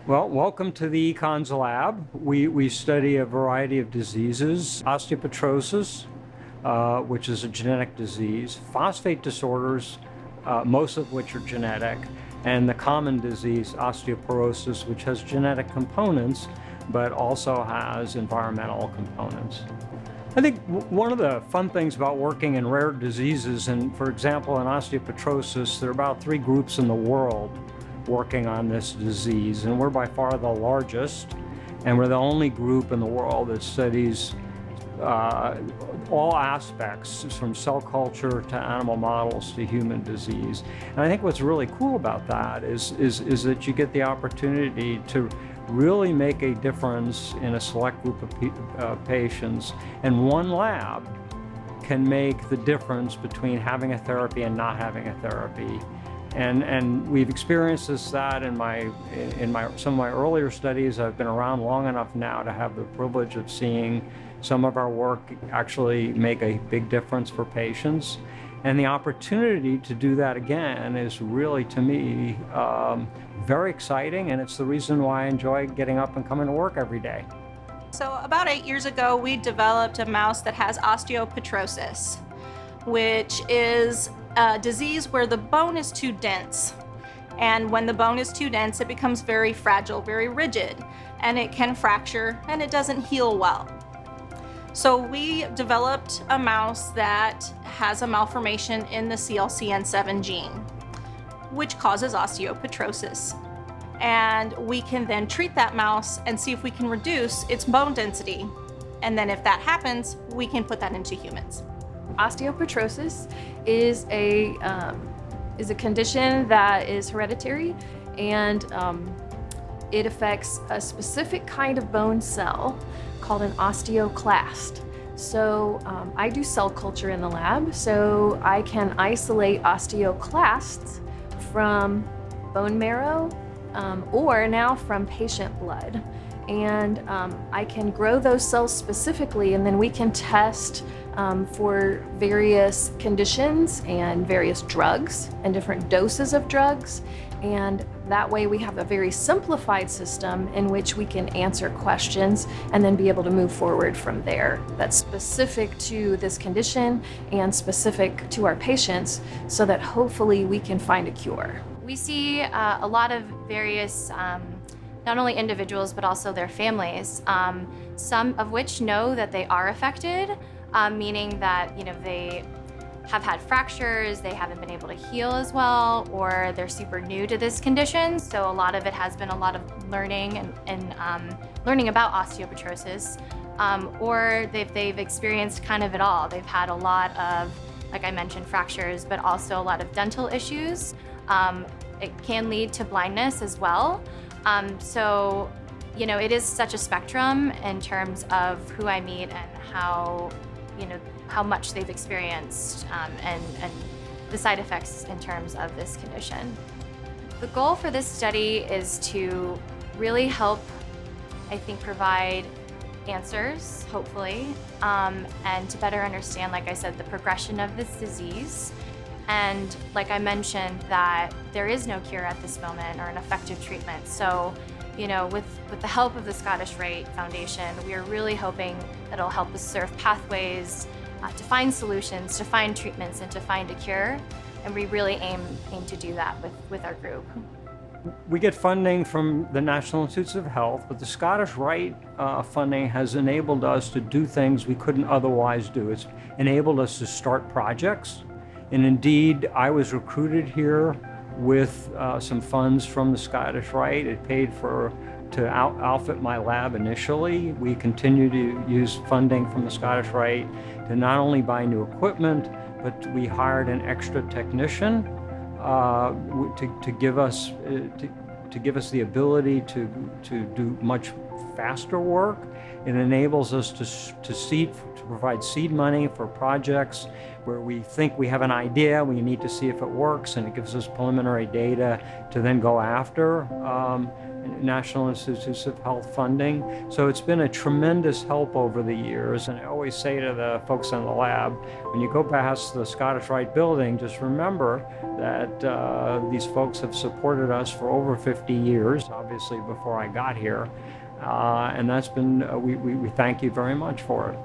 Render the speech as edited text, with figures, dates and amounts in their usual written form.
Well, welcome to the Econs Lab. We study a variety of diseases: osteoporosis, which is a genetic disease, phosphate disorders, most of which are genetic, and the common disease, osteoporosis, which has genetic components, but also has environmental components. I think one of the fun things about working in rare diseases, and for example, in osteoporosis, there are about 3 groups in the world working on this disease, and we're by far the largest, and we're the only group in the world that studies all aspects, from cell culture to animal models to human disease. And I think what's really cool about that is that you get the opportunity to really make a difference in a select group of patients, and one lab can make the difference between having a therapy and not having a therapy. And we've experienced that in some of my earlier studies. I've been around long enough now to have the privilege of seeing some of our work actually make a big difference for patients. And the opportunity to do that again is really, to me, very exciting, and it's the reason why I enjoy getting up and coming to work every day. So about 8 years ago, we developed a mouse that has osteoporosis, which is a disease where the bone is too dense. And when the bone is too dense, it becomes very fragile, very rigid, and it can fracture and it doesn't heal well. So we developed a mouse that has a malformation in the CLCN7 gene, which causes osteoporosis. And we can then treat that mouse and see if we can reduce its bone density. And then if that happens, we can put that into humans. Osteoporosis is a condition that is hereditary, and it affects a specific kind of bone cell called an osteoclast. So I do cell culture in the lab, so I can isolate osteoclasts from bone marrow or now from patient blood. And I can grow those cells specifically, and then we can test for various conditions and various drugs and different doses of drugs. And that way we have a very simplified system in which we can answer questions and then be able to move forward from there. That's specific to this condition and specific to our patients, so that hopefully we can find a cure. We see a lot of various not only individuals but also their families, some of which know that they are affected, meaning that they have had fractures, they haven't been able to heal as well, or they're super new to this condition. So a lot of it has been a lot of learning and learning about osteoporosis, or they've experienced kind of it all. They've had a lot of, like I mentioned, fractures, but also a lot of dental issues. It can lead to blindness as well. So, it is such a spectrum in terms of who I meet and how much they've experienced and the side effects in terms of this condition. The goal for this study is to really help, I think, provide answers, hopefully, and to better understand, like I said, the progression of this disease. And like I mentioned, that there is no cure at this moment or an effective treatment. So, with the help of the Scottish Rite Foundation, we are really hoping that it'll help us surf pathways to find solutions, to find treatments, and to find a cure. And we really aim to do that with our group. We get funding from the National Institutes of Health, but the Scottish Rite funding has enabled us to do things we couldn't otherwise do. It's enabled us to start projects. And indeed, I was recruited here with some funds from the Scottish Rite. It paid to outfit my lab initially. We continue to use funding from the Scottish Rite to not only buy new equipment, but we hired an extra technician to give us the ability to do much faster work. It enables us to provide seed money for projects where we think we have an idea, we need to see if it works, and it gives us preliminary data to then go after National Institutes of Health funding. So it's been a tremendous help over the years, and I always say to the folks in the lab, when you go past the Scottish Rite building, just remember that these folks have supported us for over 50 years, obviously before I got here, and that's been, we thank you very much for it.